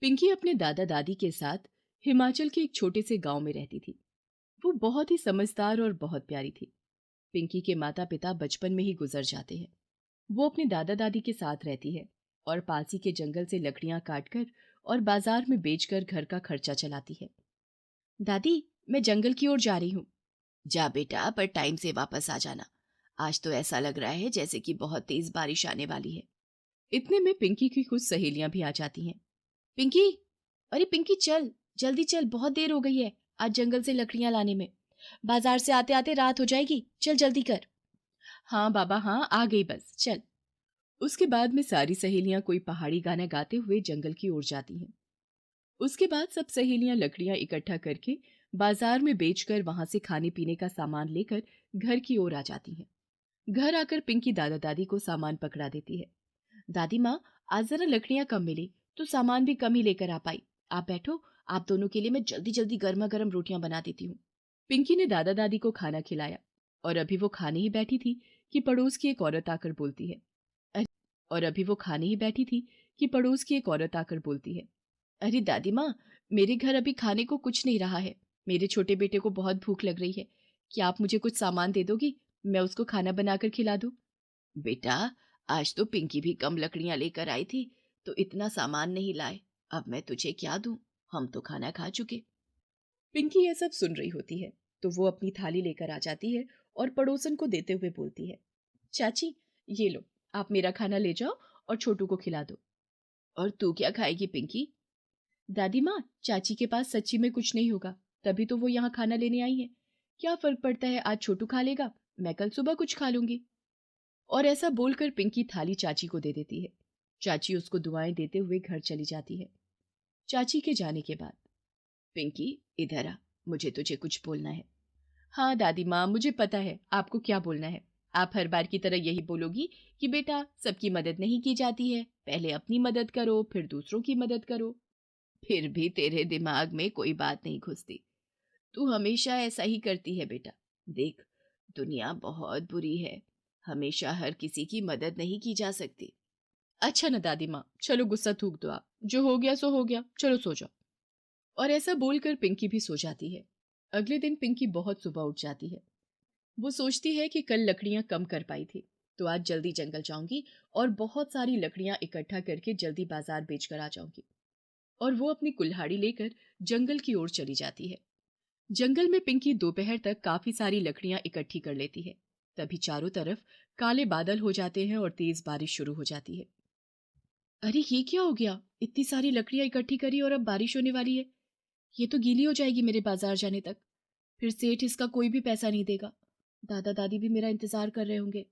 पिंकी अपने दादा दादी के साथ हिमाचल के एक छोटे से गांव में रहती थी। वो बहुत ही समझदार और बहुत प्यारी थी। पिंकी के माता पिता बचपन में ही गुजर जाते हैं। वो अपने दादा दादी के साथ रहती है और पास ही के जंगल से लकड़ियां काटकर और बाजार में बेचकर घर का खर्चा चलाती है। दादी, मैं जंगल की ओर जा रही हूँ। जा बेटा, पर टाइम से वापस आ जाना। आज तो ऐसा लग रहा है जैसे कि बहुत तेज बारिश आने वाली है। इतने में पिंकी की कुछ सहेलियां भी आ जाती हैं। पिंकी, अरे पिंकी चल, जल्दी चल, बहुत देर हो गई है आज जंगल से लकड़ियां लाने में। बाजार से आते आते रात हो जाएगी, चल जल्दी कर। हाँ बाबा हाँ, आ गई बस, चल। उसके बाद में सारी सहेलियां कोई पहाड़ी गाना गाते हुए जंगल की ओर जाती हैं। उसके बाद सब सहेलियां लकड़ियां इकट्ठा करके बाजार में बेचकर वहां से खाने पीने का सामान लेकर घर की ओर आ जाती हैं। घर आकर पिंकी दादा दादी को सामान पकड़ा देती है। दादी माँ, आज जरा लकड़ियां कम मिली तो सामान भी कम ही लेकर आ पाई। आप बैठो, आप दोनों के लिए मैं जल्दी जल्दी गर्मा गर्म रोटियां बना देती हूँ। पिंकी ने दादा दादी को खाना खिलाया और अभी वो खाने ही बैठी थी कि पड़ोस की एक औरत आकर बोलती है। अरे और अभी वो खाने ही बैठी थी कि पड़ोस की एक औरत आकर बोलती है, अरे दादी माँ, मेरे घर अभी खाने को कुछ नहीं रहा है। मेरे छोटे बेटे को बहुत भूख लग रही है। क्या आप मुझे कुछ सामान दे दोगी? मैं उसको खाना बनाकर खिला दूँ। बेटा, आज तो पिंकी भी कम लकड़ियां लेकर आई थी, तो इतना सामान नहीं लाए। अब मैं तुझे क्या दूं? हम तो खाना खा चुके। पिंकी यह सब सुन रही होती है तो वो अपनी थाली लेकर आ जाती है और पड़ोसन को देते हुए बोलती है, चाची, ये लो, आप मेरा खाना ले जाओ और छोटू को खिला दो। और तू क्या खाएगी पिंकी? दादी माँ, चाची के पास सच्ची में कुछ नहीं होगा, तभी तो वो यहाँ खाना लेने आई है। क्या फर्क पड़ता है, आज छोटू खा लेगा, मैं कल सुबह कुछ खा लूंगी। और ऐसा बोलकर पिंकी थाली चाची को दे देती है। चाची उसको दुआएं देते हुए घर चली जाती है। चाची के जाने के बाद, पिंकी, इधर आ, मुझे तुझे कुछ बोलना है। हाँ दादी माँ, मुझे पता है आपको क्या बोलना है। आप हर बार की तरह यही बोलोगी कि बेटा, सबकी मदद नहीं की जाती है, पहले अपनी मदद करो फिर दूसरों की मदद करो। फिर भी तेरे दिमाग में कोई बात नहीं घुसती। तू हमेशा ऐसा ही करती है बेटा। देख, दुनिया बहुत बुरी है, हमेशा हर किसी की मदद नहीं की जा सकती। अच्छा ना दादी माँ, चलो गुस्सा थूक दो आप, जो हो गया सो हो गया, चलो सो जाओ। और ऐसा बोलकर पिंकी भी सो जाती है। अगले दिन पिंकी बहुत सुबह उठ जाती है। वो सोचती है कि कल लकड़ियां कम कर पाई थी, तो आज जल्दी जंगल जाऊंगी और बहुत सारी लकड़ियां इकट्ठा करके जल्दी बाजार बेचकर आ जाऊंगी। और वो अपनी कुल्हाड़ी लेकर जंगल की ओर चली जाती है। जंगल में पिंकी दोपहर तक काफी सारी लकड़ियां इकट्ठी कर लेती है। तभी चारों तरफ काले बादल हो जाते हैं और तेज बारिश शुरू हो जाती है। अरे ये क्या हो गया, इतनी सारी लकड़ियां इकट्ठी करी और अब बारिश होने वाली है। ये तो गीली हो जाएगी मेरे बाजार जाने तक। फिर सेठ इसका कोई भी पैसा नहीं देगा। दादा दादी भी मेरा इंतजार कर रहे होंगे।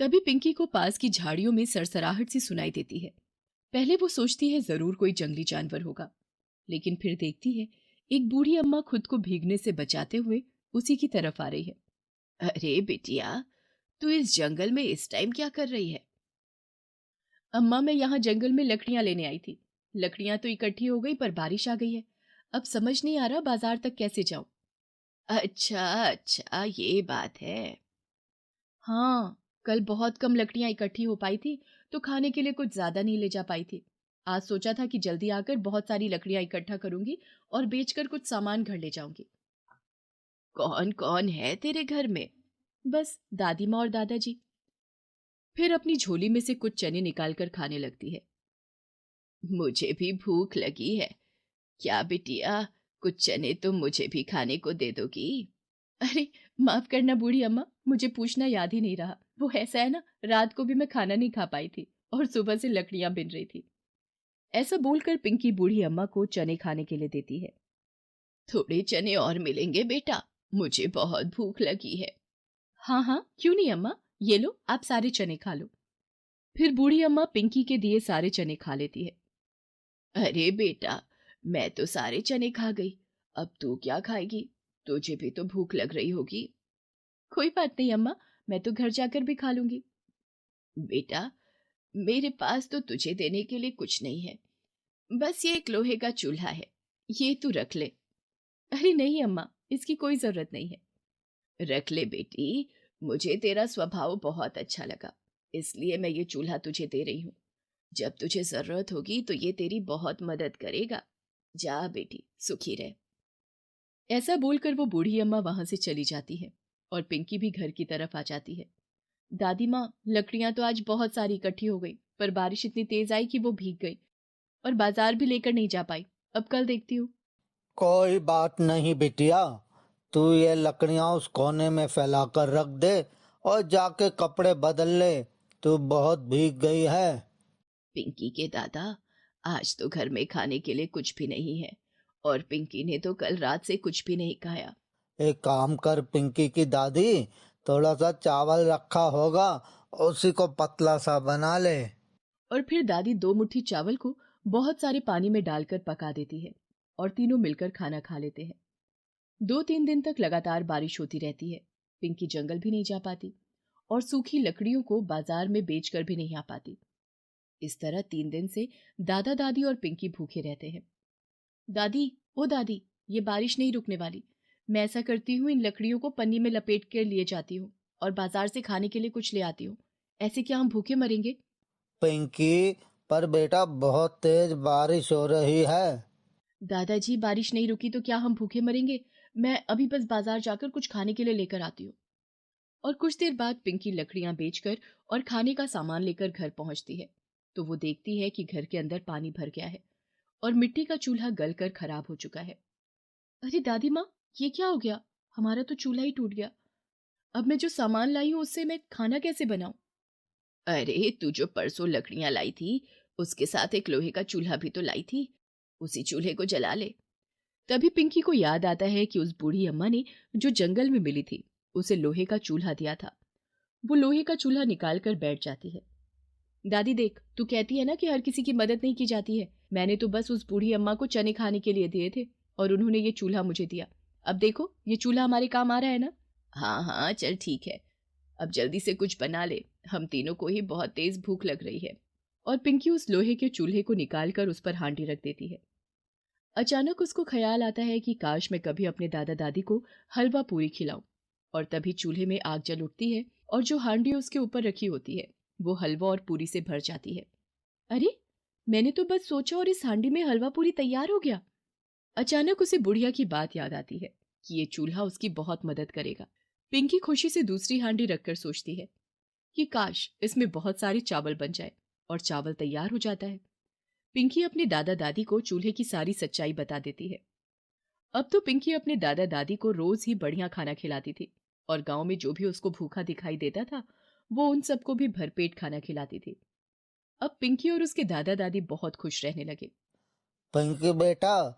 तभी पिंकी को पास की झाड़ियों में सरसराहट सी सुनाई देती है। पहले वो सोचती है जरूर कोई जंगली जानवर होगा, लेकिन फिर देखती है एक बूढ़ी अम्मा खुद को भीगने से बचाते हुए उसी की तरफ आ रही है। अरे बिटिया, तू इस जंगल में इस टाइम क्या कर रही है? अम्मा, मैं यहाँ जंगल में लकड़ियां लेने आई थी। लकड़ियां तो इकट्ठी हो गई पर बारिश आ गई है। अब समझ नहीं आ रहा बाजार तक कैसे जाऊं। अच्छा अच्छा, ये बात है। हाँ, कल बहुत कम लकड़ियां इकट्ठी हो पाई थी, तो खाने के लिए कुछ ज्यादा नहीं ले जा पाई थी। आज सोचा था कि जल्दी आकर बहुत सारी लकड़ियां इकट्ठा करूंगी और बेचकर कुछ सामान घर ले जाऊंगी। कौन कौन है तेरे घर में? बस दादी माँ और दादाजी। फिर अपनी झोली में से कुछ चने निकालकर खाने लगती है। मुझे भी भूख लगी है। क्या बिटिया, कुछ चने तुम मुझे भी खाने को दे दोगी? अरे माफ करना बूढ़ी अम्मा, मुझे पूछना याद ही नहीं रहा। वो ऐसा है ना, रात को भी मैं खाना नहीं खा पाई थी और सुबह से लकड़ियां बिन रही थी। ऐसा बोलकर पिंकी बूढ़ी अम्मा को चने खाने के लिए देती है। थोड़े चने और मिलेंगे बेटा, मुझे बहुत भूख लगी है। हाँ हाँ, क्यों नहीं अम्मा, ये लो आप सारे चने खा लो। फिर बूढ़ी अम्मा पिंकी के दिए सारे चने खा लेती है। अरे बेटा, मैं तो सारे चने खा गई, अब तू क्या खाएगी? तुझे भी तो भूख लग रही होगी। कोई बात नहीं अम्मा, मैं तो घर जाकर भी खा लूंगी। बेटा, मेरे पास तो तुझे देने के लिए कुछ नहीं है, बस ये एक लोहे का चूल्हा है, ये तू रख ले। अरे नहीं अम्मा, इसकी कोई जरूरत नहीं है। रख ले बेटी, मुझे तेरा स्वभाव बहुत अच्छा लगा, इसलिए मैं ये चूल्हा तुझे दे रही हूँ। जब तुझे जरूरत होगी तो ये तेरी बहुत मदद करेगा। जा बेटी, सुखी रह। ऐसा बोलकर वो बूढ़ी अम्मा वहां से चली जाती है और पिंकी भी घर की तरफ आ जाती है। दादी माँ, लकड़ियां तो आज बहुत सारी इकट्ठी हो गई, पर बारिश इतनी तेज आई कि वो भीग गई और बाजार भी लेकर नहीं जा पाई। अब कल देखती हूँ। कोई बात नहीं बिटिया, तू ये लकड़ियां उस कोने में फैला कर रख दे और जाके कपड़े बदल ले। तू बहुत भीग गई है। पिंकी के दादा, आज तो घर में खाने के लिए कुछ भी नहीं है और पिंकी ने तो कल रात से कुछ भी नहीं खाया। एक काम कर पिंकी की दादी, थोड़ा सा चावल रखा होगा, उसी को पतला सा बना ले। और फिर दादी 2 मुट्ठी चावल को बहुत सारे पानी में डालकर पका देती है और तीनों मिलकर खाना खा लेते हैं। 2-3 दिन तक लगातार बारिश होती रहती है। पिंकी जंगल भी नहीं जा पाती और सूखी लकड़ियों को बाजार में बेचकर भी नहीं आ पाती। इस तरह 3 दिन से दादा दादी और पिंकी भूखे रहते हैं। दादी, ओ दादी, ये बारिश नहीं रुकने वाली। मैं ऐसा करती हूँ, इन लकड़ियों को पन्नी में लपेट कर लिए जाती हूँ और बाजार से खाने के लिए कुछ ले आती हूँ। ऐसे क्या हम भूखे मरेंगे? पिंकी, पर बेटा बहुत तेज बारिश हो रही है। दादाजी, बारिश नहीं रुकी तो क्या हम भूखे मरेंगे? मैं अभी बस बाजार जाकर कुछ खाने के लिए लेकर आती हूँ। और कुछ देर बाद पिंकी लकड़ियां बेचकर और खाने का सामान लेकर घर पहुंचती है तो वो देखती है कि घर के अंदर पानी भर गया है और मिट्टी का चूल्हा गलकर खराब हो चुका है। अरे दादी माँ, ये क्या हो गया? हमारा तो चूल्हा ही टूट गया। अब मैं जो सामान लाई हूँ उससे मैं खाना कैसे बनाऊं? अरे, तू जो परसों लकड़ियां लाई थी, उसके साथ एक लोहे का चूल्हा भी तो लाई थी। उसी चूल्हे को जला ले। तभी पिंकी को याद आता है कि उस बूढ़ी अम्मा ने जो जंगल में मिली थी उसे लोहे का चूल्हा दिया था। वो लोहे का चूल्हा निकाल कर बैठ जाती है। दादी देख, तू कहती है ना कि हर किसी की मदद नहीं की जाती है। मैंने तो बस उस बूढ़ी अम्मा को चने खाने के लिए दिए थे और उन्होंने ये चूल्हा मुझे दिया। अब देखो, ये चूल्हा हमारे काम आ रहा है ना? हाँ हाँ, चल ठीक है। अब जल्दी से कुछ बना ले, हम तीनों को ही बहुत तेज भूख लग रही है। और पिंकी उस लोहे के चूल्हे को निकाल कर उस पर हांडी रख देती है। अचानक उसको ख्याल आता है कि काश मैं कभी अपने दादा दादी को हलवा पूरी खिलाऊं। और तभी चूल्हे में आग जल उठती है और जो हांडी उसके ऊपर रखी होती है वो हलवा और पूरी से भर जाती है। अरे, मैंने तो बस सोचा और इस हांडी में हलवा पूरी तैयार हो गया। अचानक उसे बुढ़िया की बात याद आती है कि ये चूल्हा उसकी बहुत मदद करेगा। पिंकी खुशी से दूसरी हांडी रखकर सोचती है कि काश इसमें बहुत सारे चावल बन जाए और चावल तैयार हो जाता है। पिंकी अपने दादा दादी को चूल्हे की सारी सच्चाई बता देती है। अब तो पिंकी अपने दादा दादी को रोज ही बढ़िया खाना खिलाती थी और गांव में जो भी उसको भूखा दिखाई देता था वो उन सबको भी भरपेट खाना खिलाती थी। अब पिंकी और उसके दादा दादी बहुत खुश रहने लगे। पिंकी बेटा,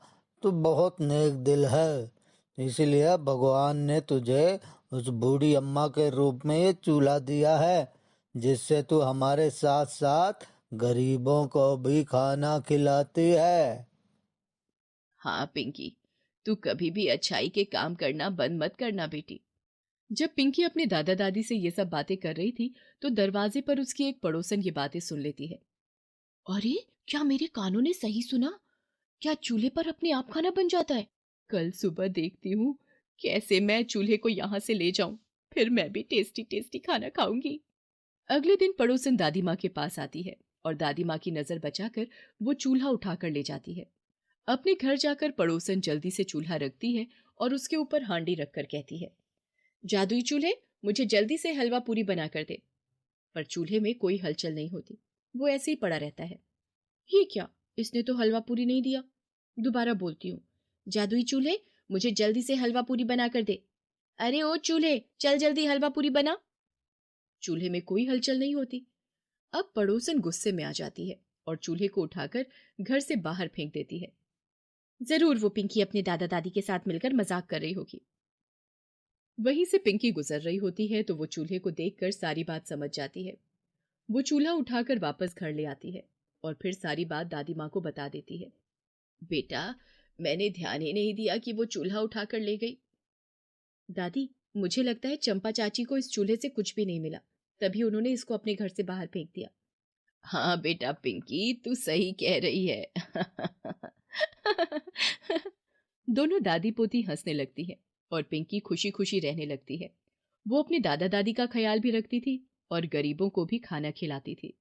तू बहुत नेक दिल है, इसलिए भगवान ने तुझे उस बूढ़ी अम्मा के रूप में ये चूल्हा दिया है, जिससे तू हमारे साथ साथ गरीबों को भी खाना खिलाती है। हाँ पिंकी, तू कभी भी अच्छाई के काम करना बंद मत करना बेटी। जब पिंकी अपने दादा दादी से ये सब बातें कर रही थी तो दरवाजे पर उसकी एक पड़ोसन ये बातें सुन लेती है। अरे, क्या मेरे कानों ने सही सुना? क्या चूल्हे पर अपने आप खाना बन जाता है? कल सुबह देखती हूँ कैसे मैं चूल्हे को यहाँ से ले जाऊं, फिर मैं भी टेस्टी टेस्टी खाना खाऊंगी। अगले दिन पड़ोसन दादी माँ के पास आती है और दादी माँ की नजर बचाकर वो चूल्हा उठाकर ले जाती है। अपने घर जाकर पड़ोसन जल्दी से चूल्हा रखती है और उसके ऊपर हांडी रखकर कहती है, जादुई चूल्हे, मुझे जल्दी से हलवा पूरी बना कर दे। पर चूल्हे में कोई हलचल नहीं होती, वो ऐसे ही पड़ा रहता है। ये क्या, इसने तो हलवा पूरी नहीं दिया। दोबारा बोलती हूँ, जादुई चूल्हे, मुझे जल्दी से हलवा पूरी बना कर दे। अरे ओ चूल्हे, चल जल्दी हलवा पूरी बना। चूल्हे में कोई हलचल नहीं होती। अब पड़ोसन गुस्से में आ जाती है और चूल्हे को उठाकर घर से बाहर फेंक देती है। जरूर वो पिंकी अपने दादा दादी के साथ मिलकर मजाक कर रही होगी। वहीं से पिंकी गुजर रही होती है तो वो चूल्हे को देखकर सारी बात समझ जाती है। वो चूल्हा उठाकर वापस घर ले आती है और फिर सारी बात दादी माँ को बता देती है। बेटा, मैंने ध्यान ही नहीं दिया कि वो चूल्हा उठाकर ले गई। दादी, मुझे लगता है चंपा चाची को इस चूल्हे से कुछ भी नहीं मिला, तभी उन्होंने इसको अपने घर से बाहर फेंक दिया। हाँ बेटा पिंकी, तू सही कह रही है। दोनों दादी पोती हंसने लगती है और पिंकी खुशी खुशी रहने लगती है। वो अपने दादा दादी का ख्याल भी रखती थी और गरीबों को भी खाना खिलाती थी।